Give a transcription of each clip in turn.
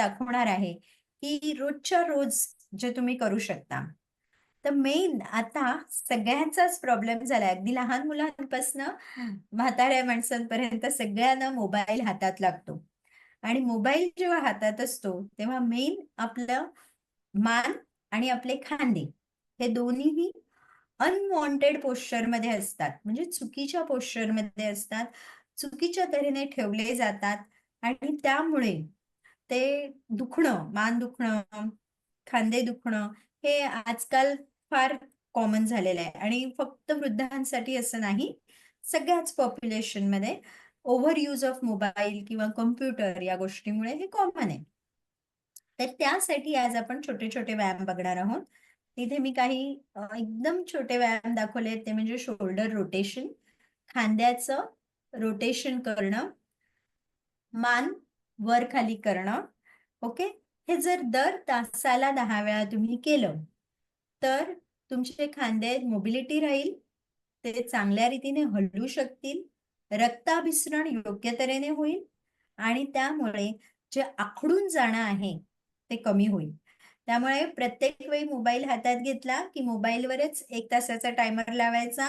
दाखवणार आहे की रोजच्या रोज जे तुम्ही करू शकता. तर मेन आता सगळ्यांचाच प्रॉब्लेम झालाय. अगदी लहान मुलांपासनं म्हाताऱ्या माणसांपर्यंत सगळ्यांना मोबाईल हातात लागतो. आणि मोबाईल जेव्हा हातात असतो, तेव्हा मेन आपलं मान आणि आपले खांदे हे दोन्हीही अनवॉन्टेड पोश्चरमध्ये असतात. म्हणजे चुकीच्या पोश्चरमध्ये असतात. चुकीच्या तऱ्हेने ठेवले जातात आणि त्यामुळे ते दुखणं, मान दुखणं, खांदे दुखणं हे आजकाल फार कॉमन झालेलं आहे आणि फक्त वृद्धांसाठी असं नाही, सगळ्याच पॉप्युलेशनमध्ये ओव्हर यूज ऑफ मोबाईल किंवा कॉम्प्युटर या गोष्टीमुळे हे कॉमन आहे. तर त्यासाठी आज आपण छोटे-छोटे व्यायाम बघणार आहोत. तिथे मी काही एकदम छोटे व्यायाम दाखवले आहेत, ते म्हणजे शोल्डर रोटेशन, खांद्याचं रोटेशन करणं, मान वर-खाली करणं, ओके. हे जर दर तासाला 10 वेळा तुम्ही केलं, तर तुमचे खांदे मोबिलिटी राहील, ते चांगल्या रीतीने हलू शकतील, रक्ताभिसरण योग्य तऱ्हेने होईल आणि त्यामुळे जे आखडून जाणं आहे, ते कमी होईल. त्यामुळे प्रत्येक वेळी मोबाईल हातात घेतला, की मोबाईलवरच 1 तासाचा टायमर लावायचा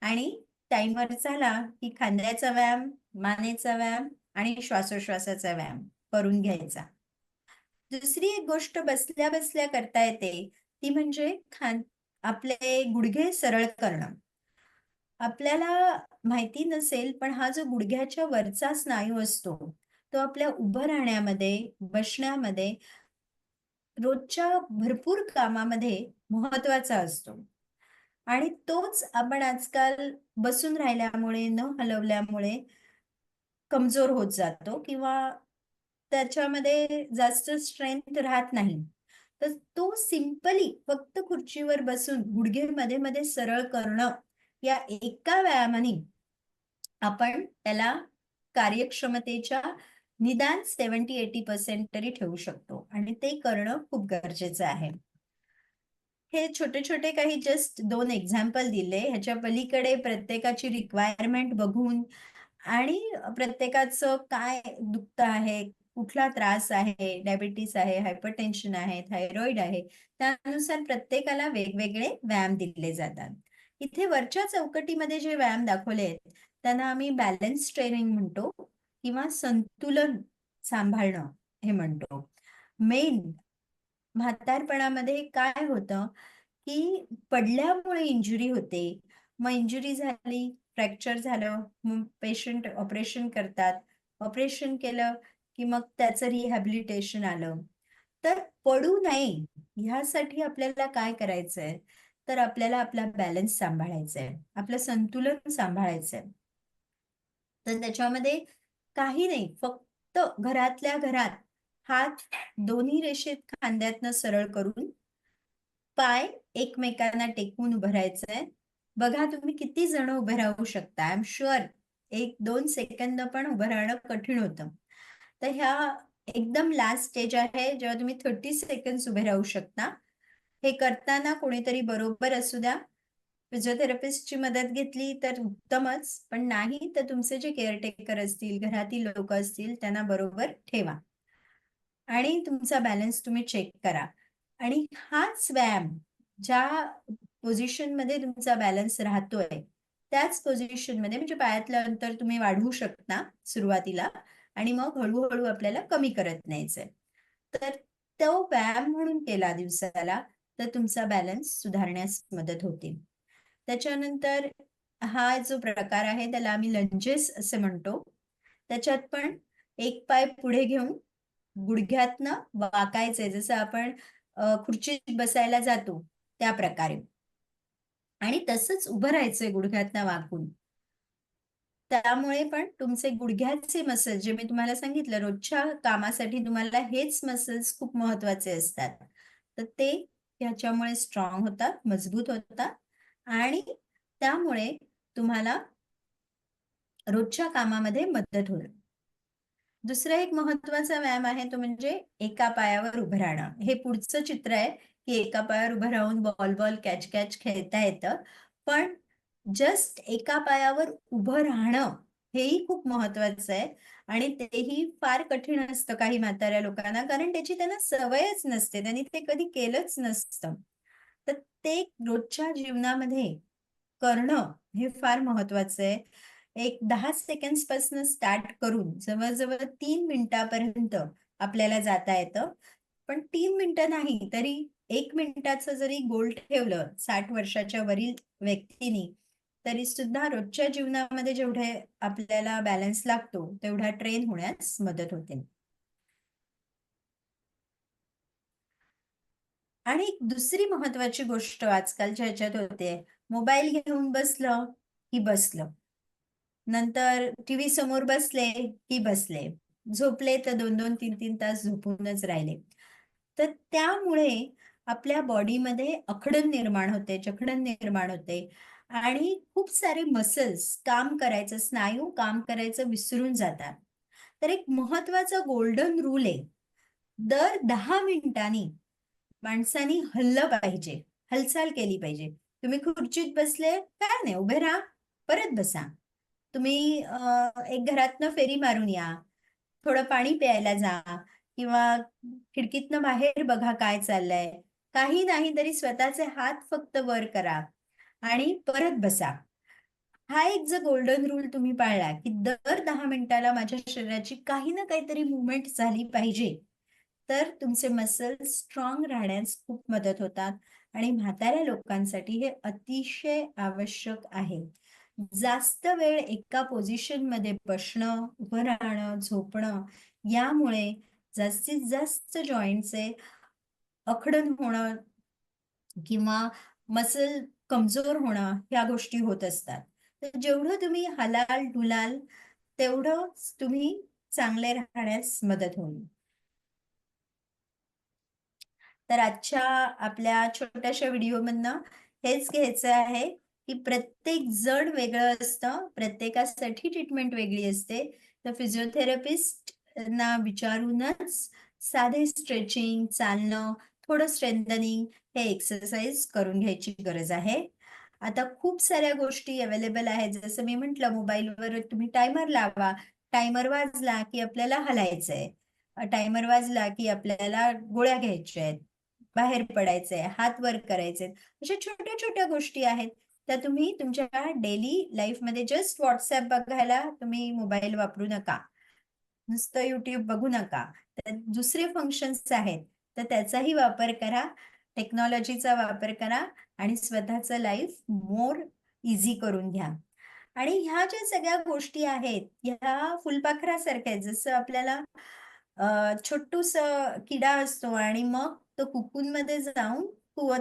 आणि टायमर झाला, की खांद्याचा व्यायाम, मानेचा व्यायाम आणि श्वासोश्वासाचा व्यायाम करून घ्यायचा. दुसरी एक गोष्ट बसल्या-बसल्या करता येते, ती म्हणजे आपले गुडघे सरळ करणं. आपल्याला माहिती नसेल, पण हा जो गुडघ्याच्या वरचा स्नायू असतो, तो आपल्या उभं राहण्यामध्ये, बसण्यामध्ये, रोजच्या भरपूर कामामध्ये महत्त्वाचा असतो. आणि तोच आपण आजकाल बसून राहिल्यामुळे, न हलवल्यामुळे कमजोर होत जातो किंवा त्याच्यामध्ये जास्त स्ट्रेंथ राहत नाही. तर तो सिंपली फक्त खुर्चीवर बसून गुडघे मध्ये-मध्ये सरळ करणं, या एका व्यायामाने आपण त्याला कार्यक्षमतेच्या निदान 70-80% तरी ठेवू शकतो आणि ते करणं खूप गरजेचं आहे. हे छोटे-छोटे काही जस्ट 2 एक्झाम्पल दिले. ह्याच्या पलीकडे प्रत्येकाची रिक्वायरमेंट बघून आणि प्रत्येकाचं काय दुखतं आहे, कुठला त्रास आहे, डायबिटीज आहे, हायपरटेन्शन आहे, थायरॉइड आहे, त्यानुसार प्रत्येकाला वेगवेगळे व्यायाम दिले जातात. इथे वरच्या चौकटीमध्ये जे व्यायाम दाखवले आहेत, त्यांना आम्ही बॅलन्स ट्रेनिंग म्हणतो किंवा संतुलन सांभाळणं हे म्हणतो. मेन म्हातारपणामध्ये काय होतं, की पडल्यामुळे इंजुरी होते. मग इंजुरी झाली, फ्रॅक्चर झालं, मग पेशंट ऑपरेशन करतात. ऑपरेशन केलं, की मग त्याचं रिहॅबिलिटेशन आलं. तर पडू नये ह्यासाठी आपल्याला काय करायचंय, तर आपल्याला आपला बॅलन्स सांभाळायचा आहे. आपलं संतुलन सांभाळायचं आहे. तर त्याच्यामध्ये काही नाही, फक्त घरातल्या घरात हात दोन्ही रेषेत खांद्यातनं सरळ करून, पाय एकमेकांना टेकवून उभं राहायचंय. बघा तुम्ही किती जण उभे राहू शकता. आय एम शुअर 1-2 सेकंद पण उभं राहणं कठीण होतं. तर ह्या एकदम लास्ट स्टेज आहे, जेव्हा तुम्ही 30 सेकंड्स उभे राहू शकता. हे करताना कोणीतरी बरोबर असू द्या. फिजिओथेरपिस्टची मदत घेतली तर उत्तमच, पण नाही तर तुमचे जे केअरटेकर असतील, घरातील लोकं असतील त्यांना बरोबर ठेवा. आणि तुमचा बॅलन्स तुम्ही चेक करा. आणि हाच व्यायाम ज्या पोझिशनमध्ये तुमचा बॅलन्स राहतोय, त्याच पोझिशनमध्ये म्हणजे पायातलं अंतर तुम्ही वाढवू शकता सुरुवातीला आणि मग हळू-हळू आपल्याला कमी करत न्यायचंय. तर तो व्यायाम म्हणून केला दिवसाला, तर तुमचा बॅलन्स सुधारण्यास मदत होते. त्याच्यानंतर हा जो प्रकार आहे त्याला आम्ही लंजेस असे म्हणतो. त्याच्यात पण एक पाय पुढे घेऊन गुडघ्यातनं वाकायचंय जसं आपण खुर्चीत बसायला जातो त्या प्रकारे आणि तसंच उभं राहायचंय गुडघ्यातनं वाकून. त्यामुळे पण तुमचे गुडघ्याचे मसल्स जे मी तुम्हाला सांगितलं रोजच्या कामासाठी तुम्हाला हेच मसल्स खूप महत्वाचे असतात. तर ते ह्याच्यामुळे स्ट्रॉंग होतात, मजबूत होतात आणि त्यामुळे तुम्हाला रोजच्या कामामध्ये मदत होईल. दुसरा एक महत्वाचा व्यायाम आहे तो म्हणजे एका पायावर उभं राहणं. हे पुढचं चित्र आहे, की एका पायावर उभं राहून बॉल कॅच खेळता येतं. पण जस्ट एका पायावर उभं राहणं हेही खूप महत्वाचं आहे आणि तेही फार कठीण असतं काही म्हाताऱ्या लोकांना, कारण त्याची त्यांना सवयच नसते. त्यांनी ते कधी केलंच नसतं. तर ते रोजच्या जीवनामध्ये करणं हे फार महत्वाचं आहे. एक 10 सेकंड्सपासून स्टार्ट करून जवळ-जवळ 3 मिनिटापर्यंत आपल्याला जाता येतं. पण 3 मिनिटं नाही, तरी 1 मिनिटाचं जरी गोल ठेवलं 60 वर्षाच्या वरील व्यक्तीनी, तरी सुद्धा रोजच्या जीवनामध्ये जेवढे आपल्याला बॅलन्स लागतो, तेवढा ट्रेन होण्यास मदत होते. आणि एक दुसरी महत्वाची गोष्ट आजकालच्या ह्याच्यात होते, मोबाईल घेऊन बसलं, की बसलं. नंतर टीव्ही समोर बसले, की बसले. झोपले तर 2-2, 3-3 तास झोपूनच राहिले. तर त्यामुळे आपल्या बॉडीमध्ये अखडण निर्माण होते, जखडण निर्माण होते आणि खूप सारे मसल्स काम करायचं, स्नायू काम करायचं विसरून जातात. तर एक महत्वाचा गोल्डन रूल आहे. दर 10 मिनिटांनी माणसाने हललं पाहिजे, हालचाल केली पाहिजे. तुम्ही खुर्चीत बसले, काय नाही उभे राहा, परत बसा. तुम्ही एक घरातनं फेरी मारून या, थोडं पाणी प्यायला जा किंवा खिडकीतनं बाहेर बघा काय चाललंय. काही नाही तरी स्वतःचे हात फक्त वर करा आणि परत बसा. हा एक जर गोल्डन रूल तुम्ही पाळला, की दर 10 मिनिटाला माझ्या शरीराची काही ना काहीतरी मूव्हमेंट झाली पाहिजे, तर तुमचे मसल्स स्ट्रॉंग राहण्यास खूप मदत होतात आणि म्हाताऱ्या लोकांसाठी हे अतिशय आवश्यक आहे. जास्त वेळ एका पोझिशनमध्ये बसणं, उभं राहणं, झोपणं यामुळे जास्तीत जास्त जॉइंटचे अखडन होणं किंवा मसल कमजोर होणं ह्या गोष्टी होत असतात. तर जेवढं तुम्ही हलाल-डुलाल तेवढंच तुम्ही चांगले राहण्यास मदत होईल. तर आजच्या आपल्या छोट्याशा व्हिडिओमधनं हेच घ्यायचं आहे, की प्रत्येक जण वेगळं असतं, प्रत्येकासाठी ट्रीटमेंट वेगळी असते. तर फिजिओथेरपिस्टना विचारूनच साधे स्ट्रेचिंग, चालणं, थोडं स्ट्रेंथनिंग हे एक्सरसाइज करून घ्यायची गरज आहे. आता खूप साऱ्या गोष्टी अवेलेबल आहेत. जसं मी म्हटलं मोबाईलवर तुम्ही टायमर लावा. टायमर वाजला, की आपल्याला हलायचंय. टायमर वाजला, की आपल्याला गोळ्या घ्यायच्या आहेत. बाहेर पडायचंय, हात वर करायचेत. अशा छोट्या-छोट्या गोष्टी आहेत, त्या तुम्ही तुमच्या डेली लाईफमध्ये जस्ट WhatsApp बघायला तुम्ही मोबाईल वापरू नका. नुसतं YouTube बघू नका. तर दुसरे फंक्शन्स आहेत, तर त्याचाही वापर करा. टेक्नॉलॉजीचा वापर करा आणि स्वतःचं लाईफ मोर ईझी करून घ्या. आणि ह्या ज्या सगळ्या गोष्टी आहेत, ह्या फुलपाखरासारख्या आहेत. जसं आपल्याला छोटूसं किडा असतो आणि मग तो कोकूनमध्ये जाऊन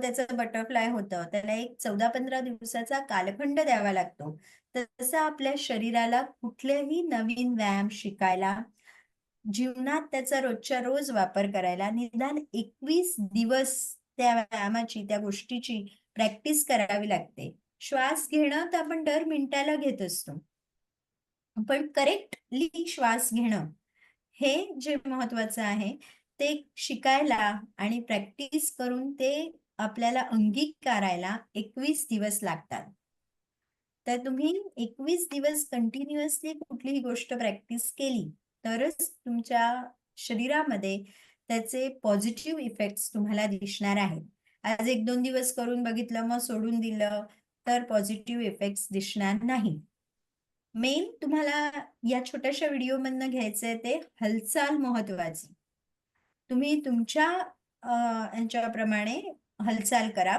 त्याचं बटरफ्लाय होतं. त्याला एक 14-15 दिवसाचा कालखंड द्यावा लागतो. तसं आपल्या शरीराला कुठलेही नवीन व्यायाम शिकायला, जीवनात त्याचा रोजच्या रोज वापर करायला निदान 21 दिवस त्या व्यायामाची, त्या गोष्टीची प्रॅक्टिस करावी लागते. श्वास घेणं तर आपण दर मिनिटाला घेत असतो. पण करेक्टली श्वास घेणं हे जे महत्वाचं आहे, ते शिकायला आणि प्रॅक्टिस करून ते आपल्याला अंगीकारायला 21 दिवस लागतात. तर तुम्ही 21 दिवस कंटिन्युअसली कुठलीही गोष्ट प्रॅक्टिस केली, तरच तुमच्या शरीरामध्ये त्याचे पॉझिटिव्ह इफेक्ट्स तुम्हाला दिसणार आहेत. आज 1-2 दिवस करून बघितलं, मग सोडून दिलं, तर पॉझिटिव्ह इफेक्ट्स दिसणार नाही. मेन तुम्हाला या छोट्याशा व्हिडिओमधनं घ्यायचंय ते हालचाल महत्वाची. तुम्ही तुमच्या ह्याच्याप्रमाणे हालचाल करा.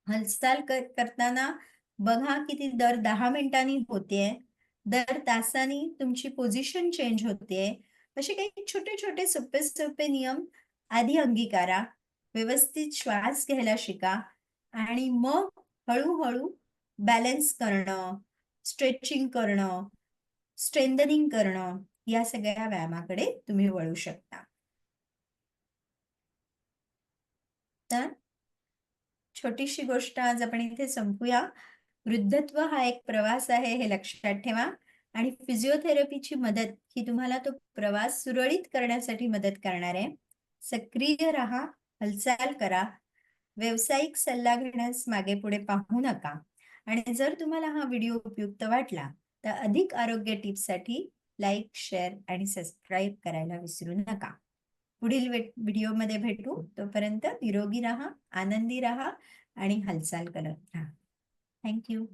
हालचाल करताना बघा की ती दर 10 मिनिटांनी होतेय. दर तासानी तुमची पोझिशन चेंज होतेय. असे काही छोटे-छोटे, सोपे-सोपे नियम आधी अंगीकारा. व्यवस्थित श्वास घ्यायला शिका आणि मग हळू बॅलन्स करणं, स्ट्रेचिंग करणं, स्ट्रेंथनिंग करणं, या सगळ्या व्यायामाकडे तुम्ही वळू शकता. तर छोटीशी गोष्ट आज आपण इथे संपूया. वृद्धत्व हा एक प्रवास आहे हे लक्षात ठेवा आणि फिजिओथेरपीची मदत ही तुम्हाला तो प्रवास सुरळीत करण्यासाठी मदत करणार आहे. सक्रिय राहा, हालचाल करा, व्यावसायिक सल्ला घेण्यास मागे पुढे पाहू नका आणि जर तुम्हाला हा व्हिडिओ उपयुक्त वाटला तर अधिक आरोग्य टिप्ससाठी लाईक, शेअर आणि सबस्क्राईब करायला विसरू नका. पुढील व्हिडिओमध्ये भेटू. तोपर्यंत निरोगी राहा, आनंदी राहा आणि हालचाल करत राहा. Thank you.